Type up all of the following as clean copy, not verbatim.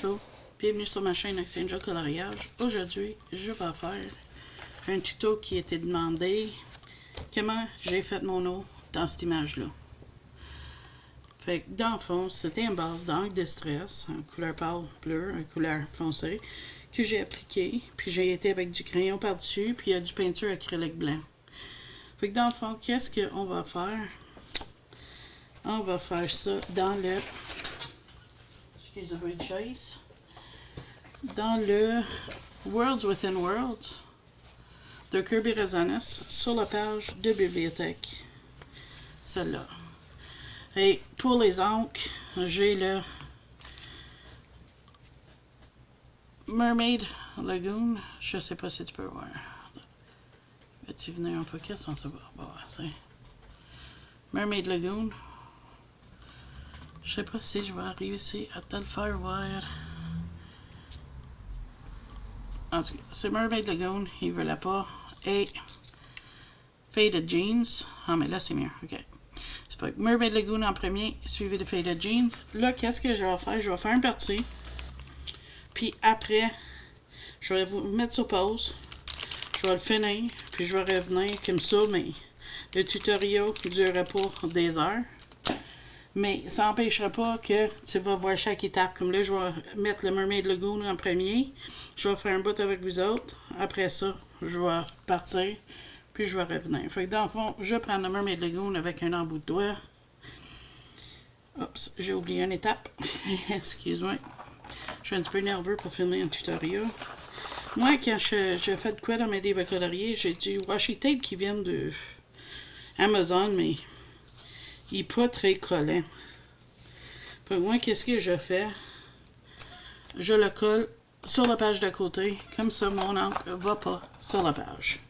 Bonjour, bienvenue sur ma chaîne Angel Coloriage. Aujourd'hui, je vais faire un tuto qui était demandé. Comment j'ai fait mon eau dans cette image-là. Fait que dans le fond, c'était une base d'encre de stress, en couleur pâle bleu, en couleur foncée, que j'ai appliqué. Puis j'ai été avec du crayon par-dessus, puis il y a du peinture acrylique blanc. Fait que dans le fond, qu'est-ce qu'on va faire? On va faire ça dans le... Excusez-moi, Chase. Dans le Worlds Within Worlds de Kirby Resonance sur la page de bibliothèque. Celle-là. Et pour les encres, j'ai le Mermaid Lagoon. Je sais pas si tu peux voir. Vas-tu venir en focus? On sait pas. Bon, c'est Mermaid Lagoon. Je sais pas si je vais arriver ici à te le faire voir. En tout cas, c'est Mermaid Lagoon. Il veut la pas. Et Faded Jeans. Ah, mais là, c'est mieux. OK. C'est fait Mermaid Lagoon en premier, suivi de Faded Jeans. Là, qu'est-ce que je vais faire? Je vais faire un parti. Puis après, je vais vous mettre sur pause. Je vais le finir. Puis je vais revenir comme ça, mais le tutoriel ne durera pas des heures. Mais ça n'empêchera pas que tu vas voir chaque étape. Comme là, je vais mettre le Mermaid Lagoon en premier. Je vais faire un bout avec vous autres. Après ça, je vais partir. Puis je vais revenir. Fait que dans le fond, je prends le Mermaid Lagoon avec un embout de doigt. Oups, j'ai oublié une étape. Excuse-moi. Je suis un petit peu nerveux pour filmer un tutoriel. Moi, quand je fais de quoi dans mes livres coloriés, j'ai du washi tape qui vient de Amazon, mais il n'est pas très collant. Fait que moi, qu'est-ce que je fais? Je le colle sur la page d'à côté. Comme ça, mon encre ne va pas sur la page.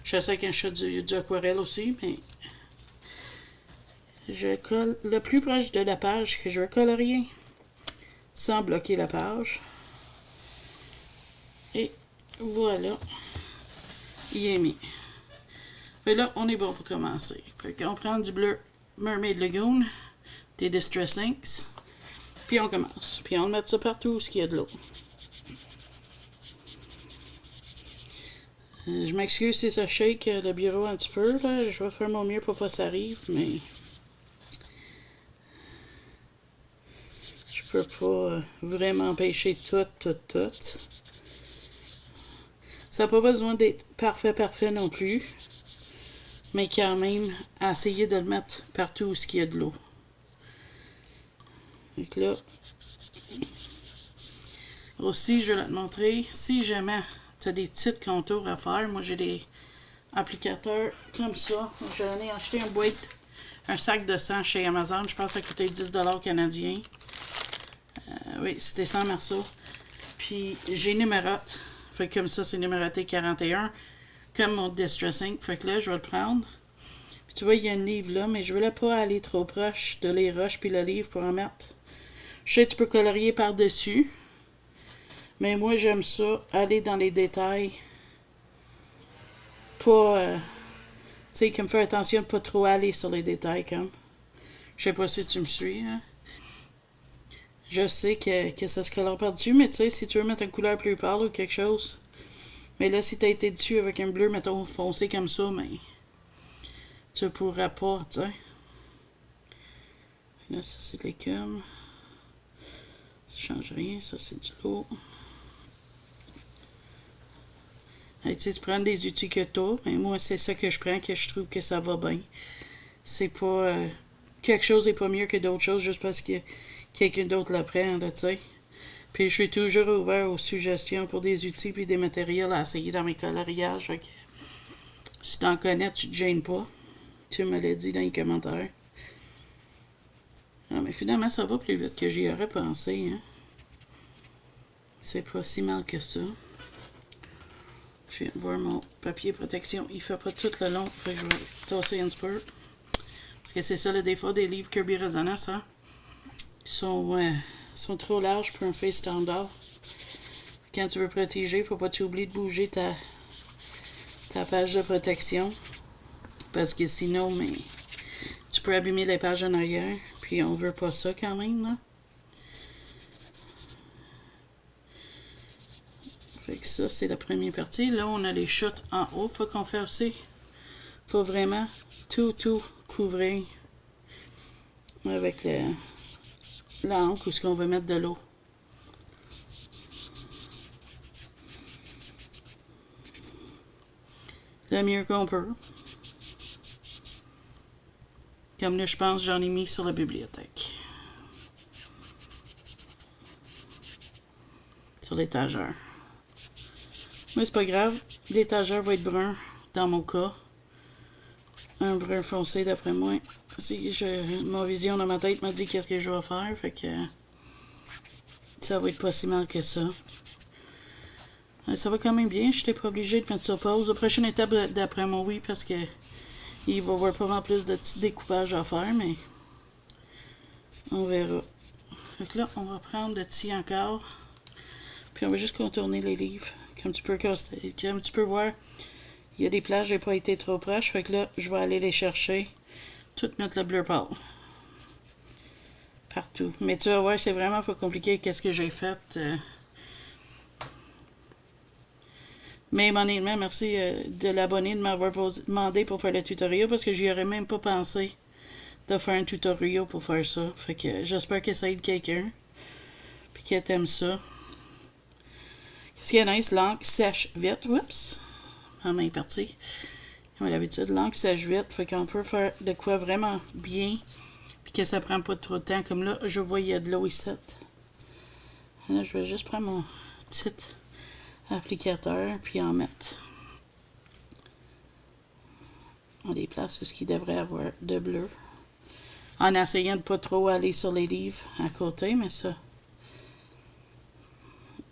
Je sais quand je fais du aquarelle aussi, mais je colle le plus proche de la page que je veux colorier sans bloquer la page. Et voilà, il est mis. Et là, on est bon pour commencer. Fait qu'on prend du bleu Mermaid Lagoon, des Distress Inks, puis on commence. Puis on met ça partout où il y a de l'eau. Je m'excuse si ça shake le bureau un petit peu, là. Je vais faire mon mieux pour pas que ça arrive, mais je peux pas vraiment empêcher tout. Ça n'a pas besoin d'être parfait non plus, mais quand même, essayer de le mettre partout où il y a de l'eau. Donc là, aussi, je vais te montrer, si jamais tu as des petits contours à faire, moi j'ai des applicateurs comme ça. J'en ai acheté un sac de 100 chez Amazon, je pense que ça coûtait 10$ canadiens. Oui, c'était 100 morceaux. Puis j'ai numérote. Fait que comme ça, c'est numéroté 41. Comme mon Distressing. Fait que là, je vais le prendre. Puis tu vois, il y a un livre là, mais je voulais pas aller trop proche de les roches puis le livre pour en mettre. Je sais que tu peux colorier par-dessus. Mais moi, j'aime ça, aller dans les détails. Pas... tu sais, comme faire attention de pas trop aller sur les détails, comme. Je sais pas si tu me suis, hein. Je sais que ça se colore par-dessus, mais tu sais, si tu veux mettre une couleur plus pâle ou quelque chose. Mais là, si tu as été dessus avec un bleu, mettons, foncé comme ça, mais tu pourras pas, tu sais. Là, ça, c'est de l'écume. Ça change rien, ça, c'est du lot. Tu sais, tu prends des outils que tu as, mais moi, c'est ça que je prends, que je trouve que ça va bien. C'est pas... quelque chose n'est pas mieux que d'autres choses juste parce que quelqu'un d'autre le prend, là, tu sais. Puis je suis toujours ouvert aux suggestions pour des outils et des matériels à essayer dans mes coloriages. Okay. Si tu en connais, tu te gênes pas. Tu me l'as dit dans les commentaires. Ah, mais finalement, ça va plus vite que j'y aurais pensé. Hein. C'est pas si mal que ça. Je viens de voir mon papier protection. Il fait pas tout le long. Fait que je vais tasser un petit peu. Parce que c'est ça le défaut des livres Kirby Resonance. Hein. Ils sont trop larges pour un face standard. Quand tu veux protéger, il ne faut pas t'oublier de bouger ta page de protection. Parce que sinon, mais tu peux abîmer les pages en arrière. Puis on veut pas ça quand même, là. Fait que ça, c'est la première partie. Là, on a les chutes en haut. Faut qu'on fasse aussi. Faut vraiment tout couvrir avec l'encre où ce qu'on va mettre de l'eau. Le mieux qu'on peut. Comme là, je pense, j'en ai mis sur la bibliothèque. Sur l'étagère. Mais c'est pas grave. L'étagère va être brun dans mon cas. Un brun foncé d'après moi. Si ma vision dans ma tête m'a dit qu'est-ce que je vais faire. Fait que ça va être pas si mal que ça. Ça va quand même bien. Je n'étais pas obligée de mettre sur pause. La prochaine étape, d'après moi, oui, parce que il va y avoir pas mal plus de petits découpages à faire, mais on verra. Donc là, on va prendre le petit encore. Puis on va juste contourner les livres. Comme tu peux voir, il y a des plages qui n'ont pas été trop proches. Fait que là, je vais aller les chercher. Tout mettre le bleu pâle. Partout. Mais tu vas voir, c'est vraiment pas compliqué qu'est-ce que j'ai fait. Mais honnêtement, merci de l'abonné de m'avoir demandé pour faire le tutoriel parce que j'y aurais même pas pensé de faire un tutoriel pour faire ça. Fait que j'espère que ça aide quelqu'un. Puis qu'elle aime ça. Ce qui est nice, l'encre sèche vite. Oups! Ma main est partie. Comme d'habitude, l'encre sèche vite. Fait qu'on peut faire de quoi vraiment bien. Puis que ça prend pas trop de temps. Comme là, je vois il y a de l'eau ici. Là, je vais juste prendre mon petit applicateur puis en mettre dans les places où il devrait avoir de bleu. En essayant de pas trop aller sur les livres à côté, mais ça,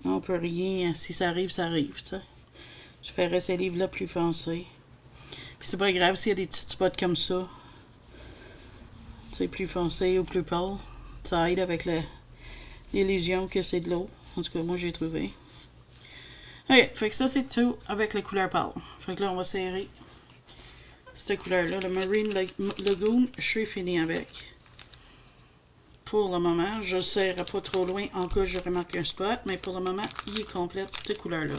on peut rien. Si ça arrive, ça arrive, tu sais. Je ferais ces livres-là plus foncés. Puis c'est pas grave s'il y a des petits spots comme ça. Tu sais, plus foncé ou plus pâle. Ça aide avec l'illusion que c'est de l'eau. En tout cas, moi, j'ai trouvé. Ok, fait que ça, c'est tout avec la couleur pâle. Fait que là, on va serrer cette couleur-là. Le Marine Lagoon, je suis fini avec. Pour le moment, je ne serre pas trop loin en cas je remarque un spot, mais pour le moment, il est complète, cette couleur-là.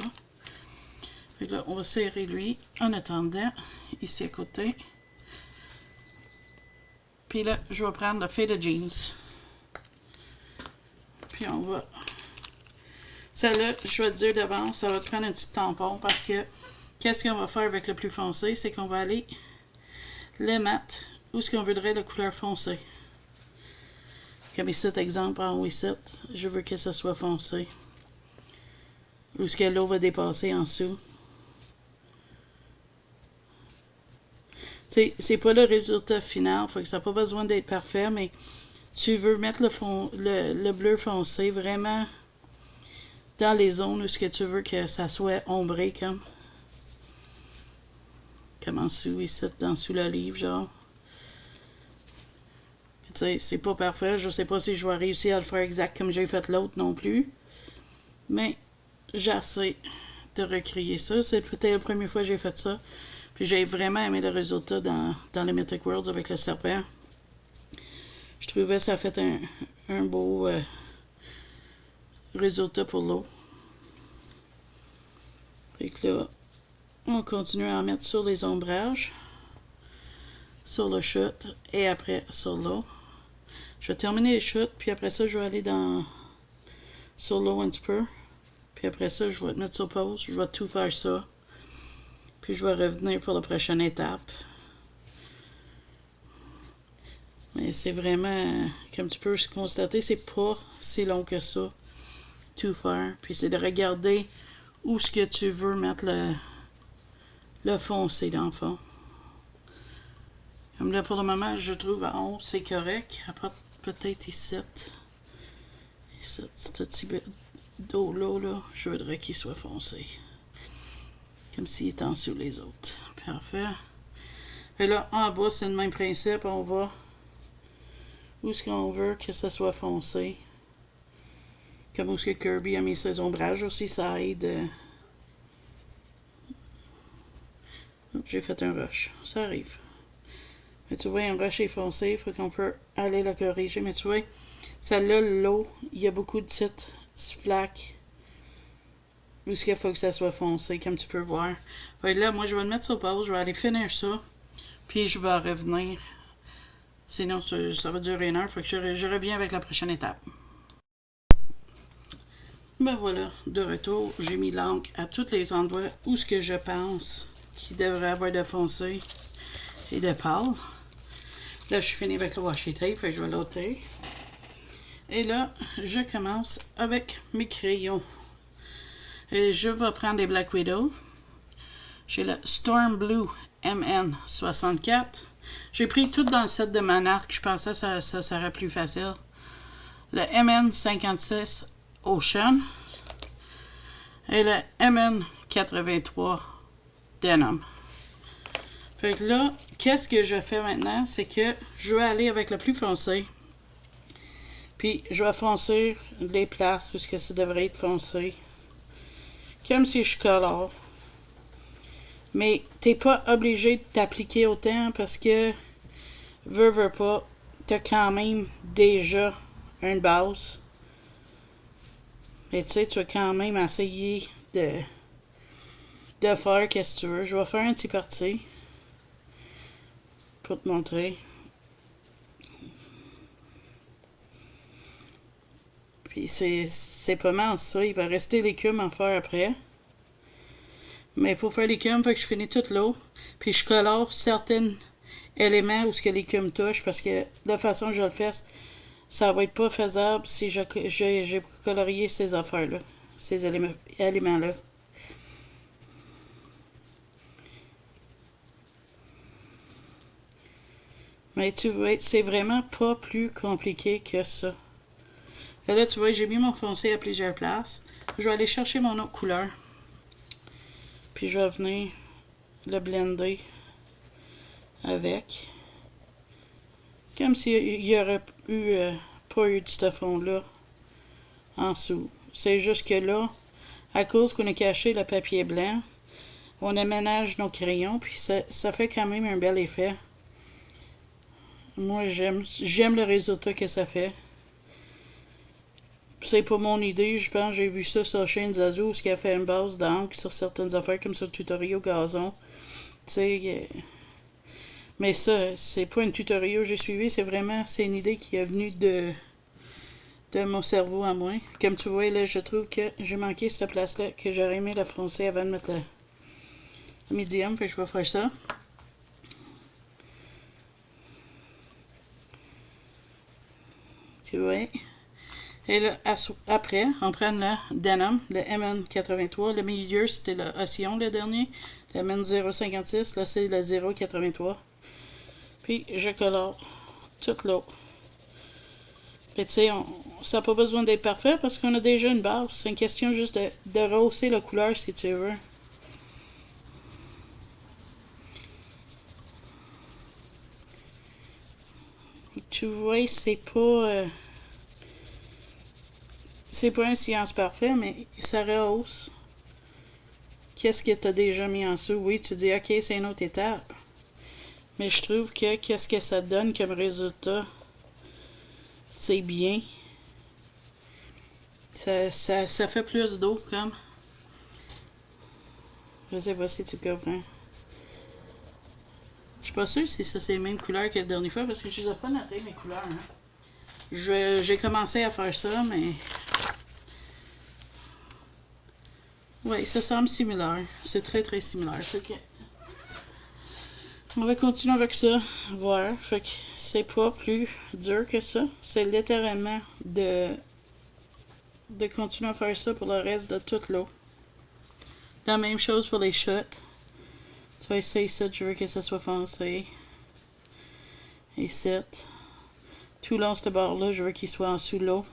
Fait que là, on va serrer lui en attendant, ici à côté. Puis là, je vais prendre le Faded Jeans. Puis on va... Celle-là, je vais te dire d'avance, ça va te prendre un petit tampon parce que qu'est-ce qu'on va faire avec le plus foncé, c'est qu'on va aller le mat où est-ce qu'on voudrait la couleur foncée. Comme ici, exemple, en haut ici, je veux que ça soit foncé. Où est-ce que l'eau va dépasser en dessous. C'est pas le résultat final, fait que ça n'a pas besoin d'être parfait, mais tu veux mettre le bleu foncé vraiment dans les zones où ce que tu veux que ça soit ombré comme en dessous ici, dans sous le livre, genre. Puis tu sais, c'est pas parfait, je sais pas si je vais réussir à le faire exact comme j'ai fait l'autre non plus. Mais j'essaie de recréer ça. C'est peut-être la première fois que j'ai fait ça. Puis j'ai vraiment aimé le résultat dans les Mythic Worlds avec le serpent. Je trouvais que ça a fait un beau résultat pour l'eau. Fait que là, on continue à en mettre sur les ombrages, sur le chute et après sur l'eau. Je vais terminer les chutes, puis après ça, je vais aller sur l'eau un petit peu. Puis après ça, je vais te mettre sur pause. Je vais tout faire ça. Puis je vais revenir pour la prochaine étape. Mais c'est vraiment, comme tu peux constater, c'est pas si long que ça. Tout faire. Puis c'est de regarder où ce que tu veux mettre le foncé dans le fond. Comme là, pour le moment, je trouve en haut, c'est correct. Après, peut-être ici. Ici, ce petit d'eau-là, là, je voudrais qu'il soit foncé. Comme s'il était en dessous les autres. Parfait. Et là, en bas, c'est le même principe. On va où est-ce qu'on veut que ça soit foncé. Comme où est-ce que Kirby a mis ses ombrages aussi, ça aide. J'ai fait un rush. Ça arrive. Mais tu vois, un rush est foncé. Il faut qu'on peut aller le corriger. Mais tu vois, celle-là, l'eau, il y a beaucoup de petites flaques. Ou ce qu'il faut que ça soit foncé, comme tu peux voir. Fait que là, moi, je vais le mettre sur pause. Je vais aller finir ça. Puis je vais revenir. Sinon, ça va durer 1 heure. Fait que je reviens avec la prochaine étape. Ben voilà, de retour. J'ai mis l'encre à tous les endroits où ce que je pense qu'il devrait avoir de foncé et de pâle. Là, je suis fini avec le washi tape, fait que je vais l'ôter. Et là, je commence avec mes crayons. Et je vais prendre les Black Widow. J'ai le Storm Blue MN64. J'ai pris tout dans le set de Monarch. Je pensais que ça serait plus facile. Le MN56 Ocean. Et le MN83 Denim. Fait que là, qu'est-ce que je fais maintenant? C'est que je vais aller avec le plus foncé. Puis, je vais foncer les places où ça devrait être foncé. Comme si je colore. Mais, t'es pas obligé de t'appliquer autant parce que, veux pas, t'as quand même déjà une base. Mais tu sais, tu vas quand même essayer de faire qu'est-ce que tu veux. Je vais faire un petit parti. Pour te montrer. Puis c'est pas mal ça. Il va rester l'écume à faire après. Mais pour faire l'écume, il faut que je finis toute l'eau. Puis je colore certains éléments où ce que l'écume touche. Parce que de la façon que je le fais, ça va être pas faisable si j'ai colorié ces affaires-là. Ces éléments-là. Mais tu vois, c'est vraiment pas plus compliqué que ça. Et là, tu vois, j'ai mis mon foncé à plusieurs places. Je vais aller chercher mon autre couleur. Puis je vais venir le blender avec. Comme s'il y aurait pas eu de ce fond-là en dessous. C'est juste que là, à cause qu'on a caché le papier blanc, on aménage nos crayons, puis ça fait quand même un bel effet. Moi, j'aime le résultat que ça fait. C'est pas mon idée, je pense. J'ai vu ça sur Shane Zazu, où il a fait une base d'encre sur certaines affaires, comme sur le tutoriel gazon. Tu sais. Mais ça, c'est pas un tutoriel que j'ai suivi, c'est une idée qui est venue de mon cerveau à moi. Comme tu vois, là, je trouve que j'ai manqué cette place-là, que j'aurais aimé la foncer avant de mettre le médium, fait que je vais faire ça. Tu vois. Et là, après, on prend le Denim, le MN83. Le milieu, c'était le Océan, le dernier. Le MN056, là, c'est le 083. Puis, je colore toute l'eau. Puis, tu sais, ça n'a pas besoin d'être parfait parce qu'on a déjà une base. C'est une question juste de rehausser la couleur si tu veux. Et tu vois, c'est pas une science parfaite, mais ça rehausse. Qu'est-ce que tu as déjà mis en dessous? Oui, tu dis, ok, c'est une autre étape. Mais je trouve que qu'est-ce que ça donne comme résultat? C'est bien. Ça fait plus d'eau, comme. Je sais pas si tu comprends. Je suis pas sûre si ça c'est les mêmes couleurs que la dernière fois, parce que je les ai pas notées, mes couleurs. Hein. J'ai commencé à faire ça, mais... Oui, ça semble similaire. C'est très très similaire. Okay. On va continuer avec ça. Voir. Fait que c'est pas plus dur que ça. C'est littéralement de continuer à faire ça pour le reste de toute l'eau. La même chose pour les shots. Tu vas essayer ça, tu veux que ça soit foncé. Et 7. Tout long, ce bord-là, je veux qu'il soit en dessous de l'eau.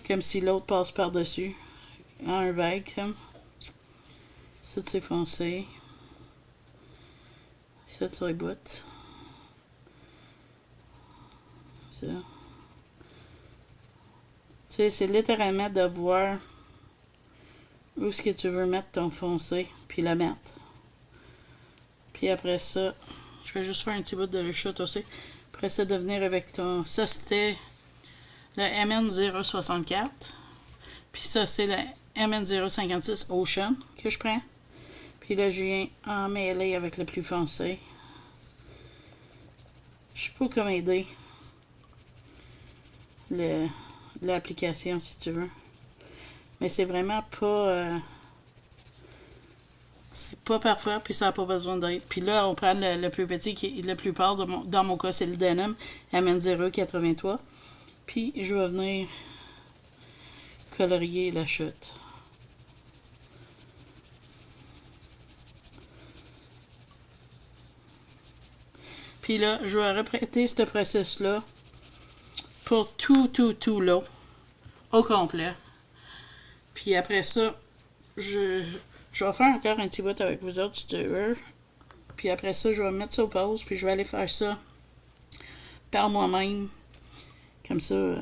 Comme si l'autre passe par-dessus. En un vague, comme. Ça, c'est foncé. Ça, sur les bouts. Ça. Tu sais, c'est littéralement de voir où est-ce que tu veux mettre ton foncé, puis le mettre. Puis après ça, je vais juste faire un petit bout de shot aussi. Après ça, de venir avec ton... Ça, c'était le MN064. Puis ça, c'est le MN056 Ocean que je prends. Puis là, je viens en mêler avec le plus foncé. Je sais pas comment aider l'application, si tu veux. Mais c'est vraiment pas... c'est pas parfait, puis ça n'a pas besoin d'être. Puis là, on prend le plus petit, qui est le plus pâle. Dans mon cas, c'est le Denim MN083. Puis je vais venir colorier la chute. Puis là, je vais répéter ce processus-là pour tout l'eau au complet. Puis après ça, je vais faire encore un petit bout avec vous autres, si tu veux. Puis après ça, je vais mettre ça au pause, puis je vais aller faire ça par moi-même. Comme ça,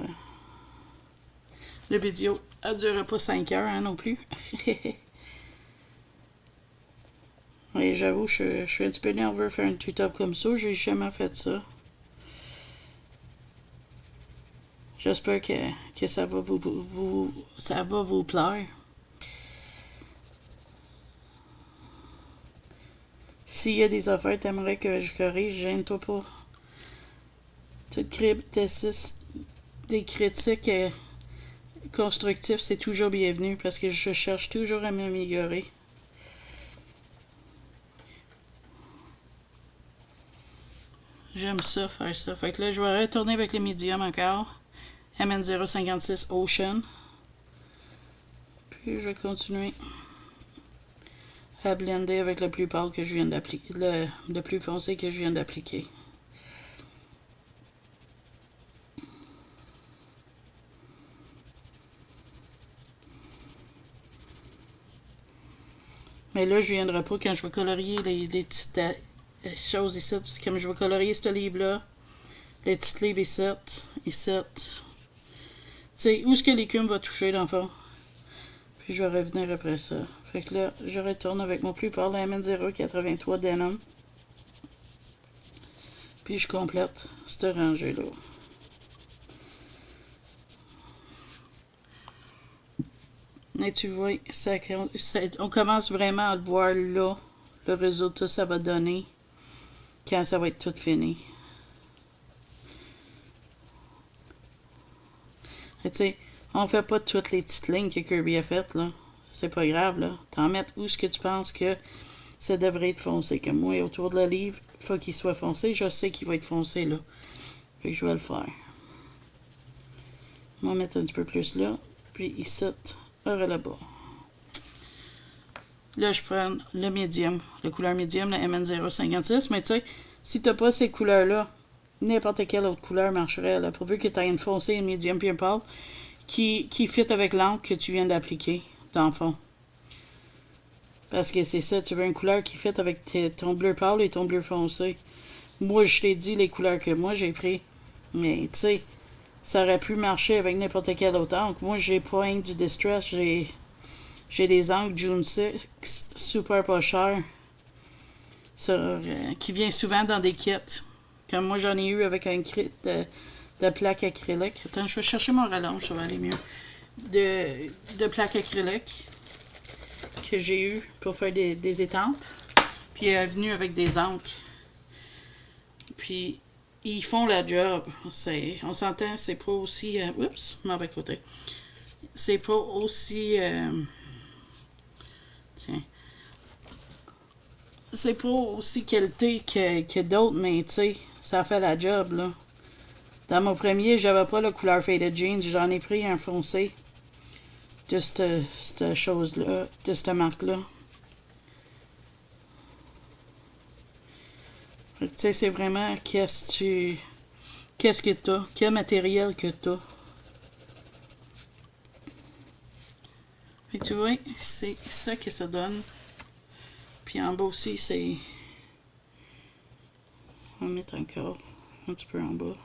la vidéo ne durera pas 5 heures hein, non plus. Oui, j'avoue, je suis un petit peu nerveux de faire un tuto comme ça. J'ai jamais fait ça. J'espère que ça va vous plaire. S'il y a des affaires que t'aimerais que je corrige, gêne-toi pas. Des critiques constructives, c'est toujours bienvenu parce que je cherche toujours à m'améliorer. J'aime ça, faire ça. Fait que là, je vais retourner avec les médiums encore. MN056 Ocean. Puis je vais continuer à blender avec le plus pâle que je viens d'appliquer. Le plus foncé que je viens d'appliquer. Mais là, je ne viendrai pas quand je vais colorier les petites choses ici. Comme je vais colorier ce livre-là. Les petites livres ici. Ici. Tu sais, où est-ce que l'écume va toucher dans le fond? Puis je vais revenir après ça. Fait que là, je retourne avec mon plus pâle, la MN083 Denim. Puis je complète cette rangée-là. Et tu vois, on commence vraiment à le voir là. Le résultat, ça va donner quand ça va être tout fini. Tu sais, on fait pas toutes les petites lignes que Kirby a faites, là. C'est pas grave, là. T'en mets où ce que tu penses que ça devrait être foncé. Comme moi, autour de la livre, il faut qu'il soit foncé. Je sais qu'il va être foncé, là. Fait que je vais le faire. On va mettre un petit peu plus là. Puis ici, là-bas. Là, je prends le médium. La couleur médium, la MN056. Mais tu sais, si t'as pas ces couleurs-là, n'importe quelle autre couleur marcherait, là, pourvu que tu aies une foncée, une médium puis un pâle qui fit avec l'encre que tu viens d'appliquer, dans le fond. Parce que c'est ça, tu veux une couleur qui fit avec ton bleu pâle et ton bleu foncé. Moi, je t'ai dit les couleurs que moi j'ai pris. Mais, tu sais, ça aurait pu marcher avec n'importe quelle autre encre. Moi, j'ai pas un du Distress, j'ai des encres June 6, super pas cher, qui vient souvent dans des kits. Comme moi, j'en ai eu avec un kit de plaques acryliques. Attends, je vais chercher mon rallonge, ça va aller mieux. De plaques acryliques que j'ai eu pour faire des étampes. Puis, elle est venue avec des encres. Puis, ils font la job. On s'entend, c'est pas aussi... oups, mauvais côté. C'est pas aussi... tiens. C'est pas aussi qualité que d'autres, mais tu sais, ça fait la job, là. Dans mon premier, j'avais pas la couleur Faded Jeans. J'en ai pris un foncé de cette chose-là, de cette marque-là. Tu sais, c'est vraiment qu'est-ce que t'as, quel matériel que t'as. Et tu vois, c'est ça que ça donne. Puis en bas aussi, c'est... On va mettre encore un petit peu en bas.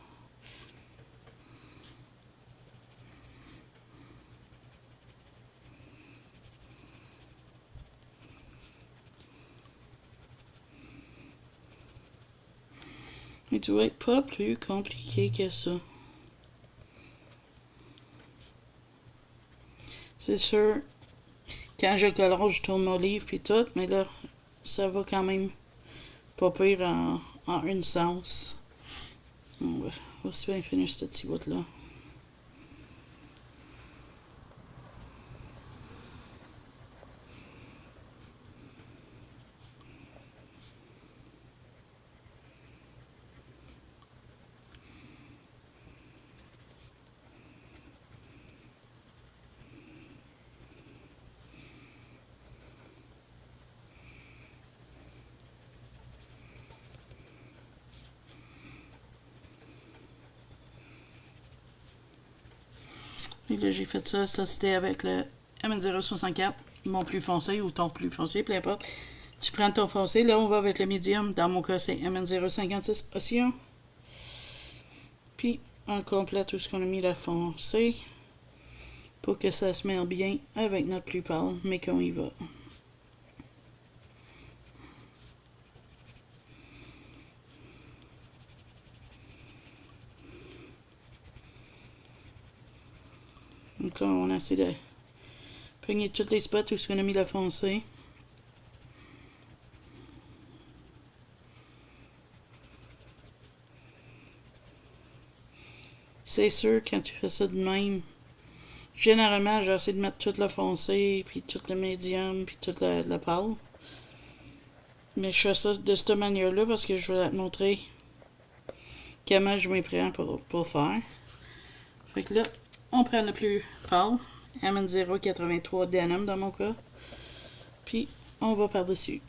Et tu vois, pas plus compliqué que ça. C'est sûr, quand je colore, je tourne mon livre puis tout, mais là, ça va quand même pas pire en une sens. On va aussi bien finir ce petit bout-là. Et là, j'ai fait ça. Ça, c'était avec le MN064, mon plus foncé ou ton plus foncé, peu importe. Tu prends ton foncé. Là, on va avec le médium. Dans mon cas, c'est MN056 Océan. Puis, on complète tout ce qu'on a mis la foncé pour que ça se mêle bien avec notre plus pâle, mais qu'on y va. Donc là, on essaie de pogner tous les spots où on a mis la foncée. C'est sûr, quand tu fais ça de même, généralement, j'essaie de mettre toute la foncée, puis tout le médium, puis toute la pâle. Mais je fais ça de cette manière-là parce que je vais te montrer comment je m'y prends pour faire. Fait que là, on prend le plus pâle, MN083 Denim dans mon cas, puis on va par-dessus.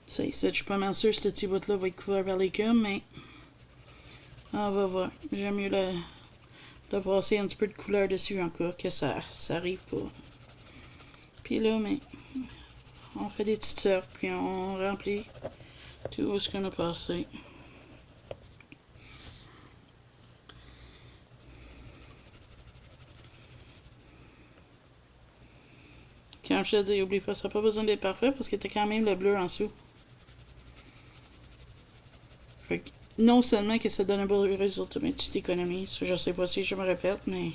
Ça, ici, je suis pas mal sûr que ce petit bout-là va être couvert par l'écume, mais on va voir. J'aime mieux de brasser un petit peu de couleur dessus encore, que ça arrive pas. Puis là, mais on fait des petites cercles, puis on remplit tout ce qu'on a passé. Comme je te dis, oublie pas, ça n'a pas besoin d'être parfait parce que tu as quand même le bleu en dessous. Fait que non seulement que ça donne un bon résultat, mais tu t'économises. Je sais pas si je me répète, mais...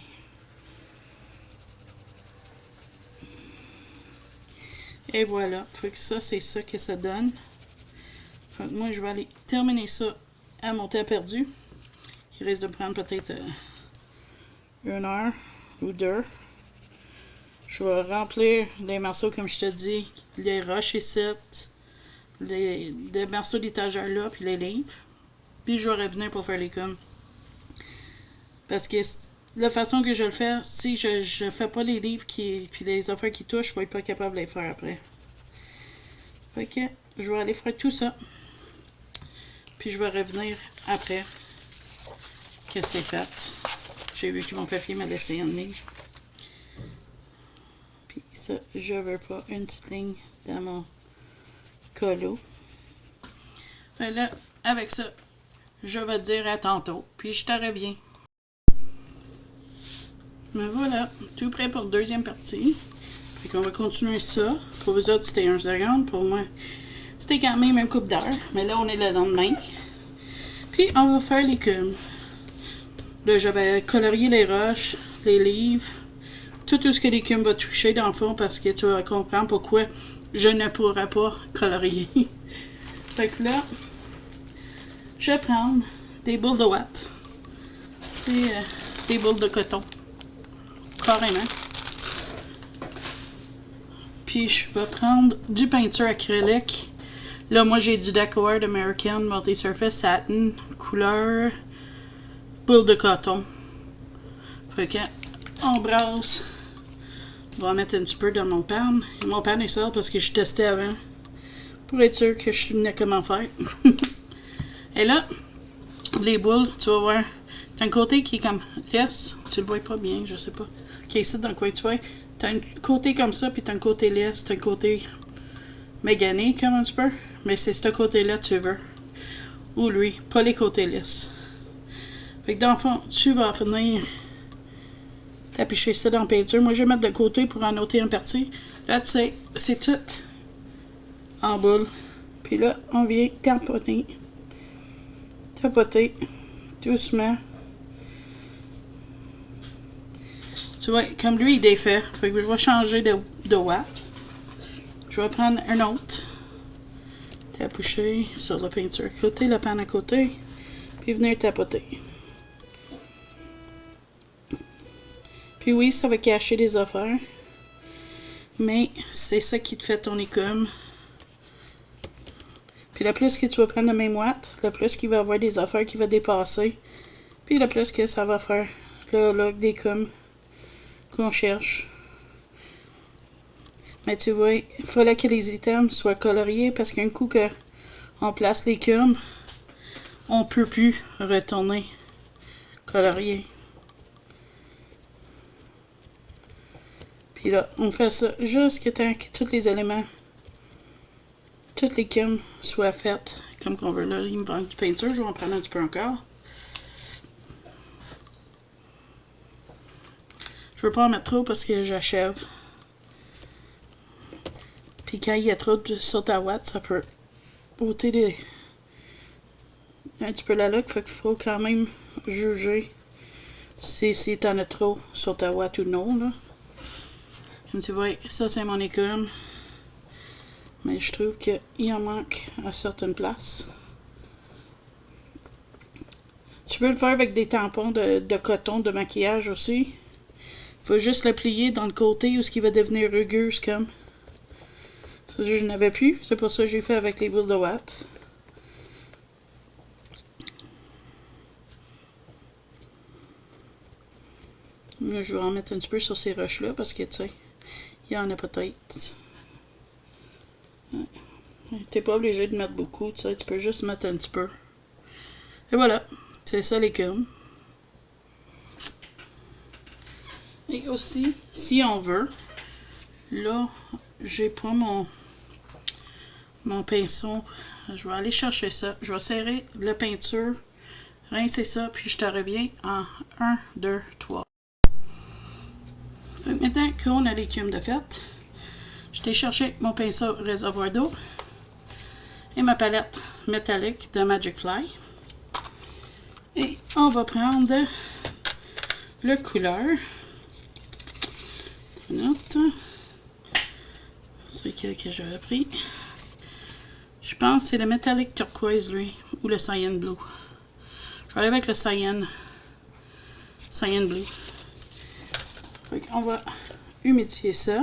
Et voilà. Fait que ça, c'est ça que ça donne. Fait que moi, je vais aller terminer ça à mon temps perdu, qui risque de prendre peut-être 1 heure ou 2. Je vais remplir les morceaux, comme je te dis, les roches ici, les morceaux d'étagère là, puis les livres. Puis je vais revenir pour faire les coms. Parce que la façon que je le fais, si je fais pas les livres puis les affaires qui touchent, je vais être pas capable de les faire après. Fait que je vais aller faire tout ça. Puis je vais revenir après que c'est fait. J'ai vu que mon papier m'a laissé une ligne. Puis ça, je veux pas une petite ligne dans mon colo. Fait là, avec ça, je vais te dire à tantôt. Puis je te reviens. Mais voilà, tout prêt pour la deuxième partie. Fait qu'on va continuer ça. Pour vous autres, c'était 1 seconde. Pour moi, c'était quand même un couple d'heures. Mais là, on est le lendemain. Puis, on va faire les coms. Là, je vais colorier les roches, les livres, tout ce que l'écume va toucher dans le fond parce que tu vas comprendre pourquoi je ne pourrai pas colorier. Fait que là, je vais prendre des boules de watt. C'est des boules de coton. Carrément. Puis je vais prendre du peinture acrylique. Là, moi, j'ai du Decor American Multi-Surface Satin, couleur boule de coton. Fait que, on brasse. On va mettre un petit peu dans mon pan. Et mon pan est sale parce que je testais avant. Pour être sûr que je sais comment faire. Et là, les boules, tu vas voir. T'as un côté qui est comme lisse. Tu le vois pas bien, je sais pas. Ok, ici, dans le coin, tu vois. T'as un côté comme ça, puis t'as un côté lisse. T'as un côté mégané, comme un petit peu. Mais c'est ce côté-là que tu veux. Ou lui, pas les côtés lisses. Fait que dans le fond, tu vas venir t'appuyer ça dans la peinture. Moi, je vais mettre de côté pour en noter une partie. Là, tu sais, c'est tout en boule. Puis là, on vient tamponner tapoter doucement. Tu vois, comme lui, il défait. Fait que je vais changer de watt. Je vais prendre un autre. Tapocher sur la peinture. Côté la panne à côté. Puis venir tapoter. Puis oui, ça va cacher des affaires. Mais c'est ça qui te fait ton écume. Puis le plus que tu vas prendre le même watt, le plus qu'il va y avoir des affaires qui vont dépasser. Puis le plus que ça va faire le look d'écume qu'on cherche. Mais tu vois, il fallait que les items soient coloriés parce qu'un coup qu'on place l'écume, on peut plus retourner colorier. Puis là, on fait ça jusqu'à temps que tous les éléments, toute l'écume soit faite comme qu'on veut. Là, il me manque du peinture, je vais en prendre un petit peu encore. Je veux pas en mettre trop parce que j'achève. Puis quand il y a trop de sur ta watt, ça peut ôter un petit peu la look. Fait qu'il faut quand même juger si t'en as trop sur ta watt ou non. Là. Comme tu vois, ça c'est mon écume. Mais je trouve qu'il en manque à certaines places. Tu peux le faire avec des tampons de coton de maquillage aussi. Il faut juste le plier dans le côté où ce qui va devenir rugueuse comme. Ça, je n'avais plus. C'est pour ça que j'ai fait avec les boules de watt. Là, je vais en mettre un petit peu sur ces roches-là parce que, tu sais, il y en a peut-être. T'es pas obligé de mettre beaucoup, tu sais, tu peux juste mettre un petit peu. Et voilà, c'est ça l'écume. Et aussi, si on veut, là, j'ai pas mon pinceau. Je vais aller chercher ça. Je vais serrer la peinture, rincer ça, puis je te reviens en 1, 2, 3. Fait que maintenant qu'on a l'écume de fait, je t'ai cherché mon pinceau réservoir d'eau et ma palette métallique de Magic Fly. Et on va prendre le couleur. Note. C'est lequel que j'avais pris. Je pense que c'est le métallique turquoise, lui, ou le cyan blue. Je vais aller avec le cyan blue. Fait qu'on va humidifier ça.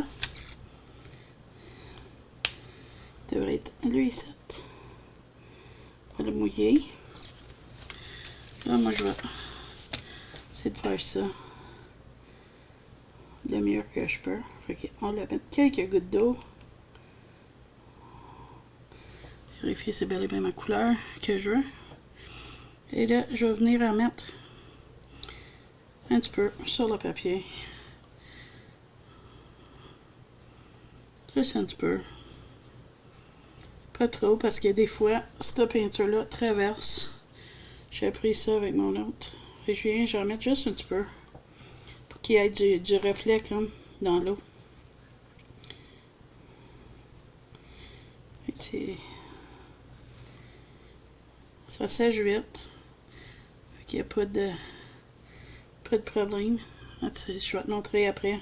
Devrait être lui ici. On va le mouiller. Là, moi, je vais essayer de faire ça le mieux que je peux. Fait qu'on va mettre quelques gouttes d'eau. Vérifier si c'est bel et bien ma couleur que je veux. Et là, je vais venir en mettre un petit peu sur le papier. Juste un petit peu. Pas trop, parce que des fois, cette peinture-là traverse. J'ai pris ça avec mon autre. Et je viens, j'en mets juste un petit peu. Pour qu'il y ait du reflet comme dans l'eau. Ça sèche vite. Fait qu'il n'y a pas de problème. Ah, je vais te montrer après.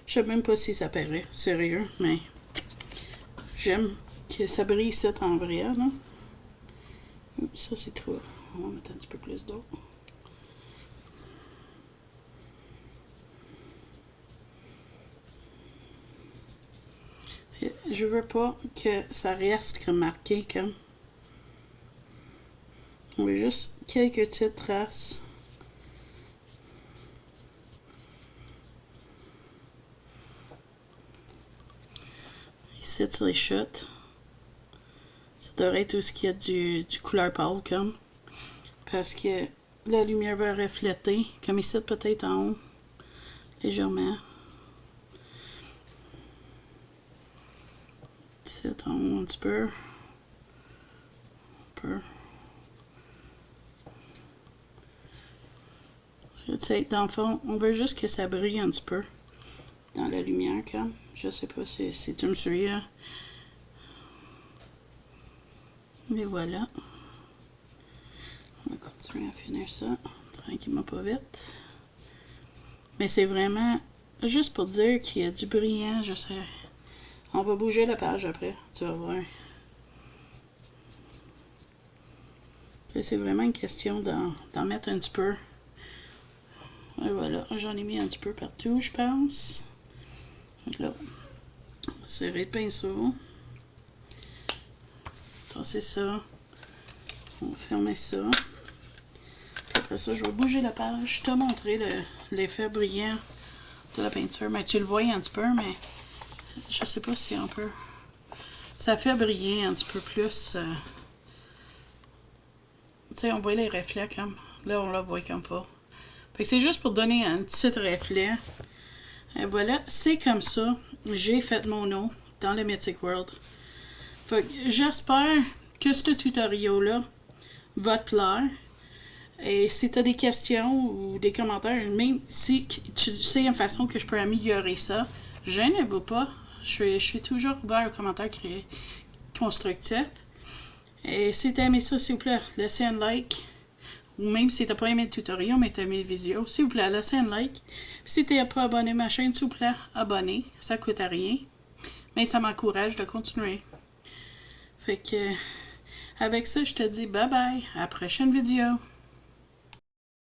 Je sais même pas si ça paraît, sérieux, mais j'aime que ça brille ici en vrai, là. Ça, c'est trop. On va mettre un petit peu plus d'eau. Je veux pas que ça reste comme marqué comme. On veut juste quelques petites traces. Ici sur les chutes. Ça devrait être tout ce qu'il y a du couleur pâle comme. Parce que la lumière va refléter. Comme ici peut-être en haut. Légèrement. Ici en haut un petit peu. Un peu. Tu sais, dans le fond, on veut juste que ça brille un petit peu dans la lumière, comme. Je sais pas si tu me suis. Et voilà. On va commencerai à finir ça tranquillement pas vite. Mais c'est vraiment juste pour dire qu'il y a du brillant, je sais. On va bouger la page après, tu vas voir. C'est vraiment une question d'en mettre un petit peu. Et voilà, j'en ai mis un petit peu partout, je pense. Là, on va serrer le pinceau. Tasser ça. On va fermer ça. Puis après ça, je vais bouger la page. Je t'ai montré l'effet brillant de la peinture. Mais tu le vois un petit peu, mais je sais pas si on peut. Ça fait briller un petit peu plus. Tu sais, on voit les reflets comme. Là, on la voit comme ça. Fait que c'est juste pour donner un petit reflet. Et voilà, c'est comme ça. J'ai fait mon eau dans le Mythic World. Fait que j'espère que ce tutoriel-là va te plaire. Et si tu as des questions ou des commentaires, même si tu sais une façon que je peux améliorer ça, gênez-vous pas. Je suis toujours ouvert aux commentaires constructifs. Et si tu as aimé ça, s'il vous plaît, laissez un like. Ou même si tu n'as pas aimé le tutoriel, mais tu as aimé les vidéos, s'il vous plaît, laissez un like. Puis si tu n'es pas abonné à ma chaîne, s'il vous plaît, abonnez. Ça ne coûte rien. Mais ça m'encourage de continuer. Fait que, avec ça, je te dis bye bye. À la prochaine vidéo.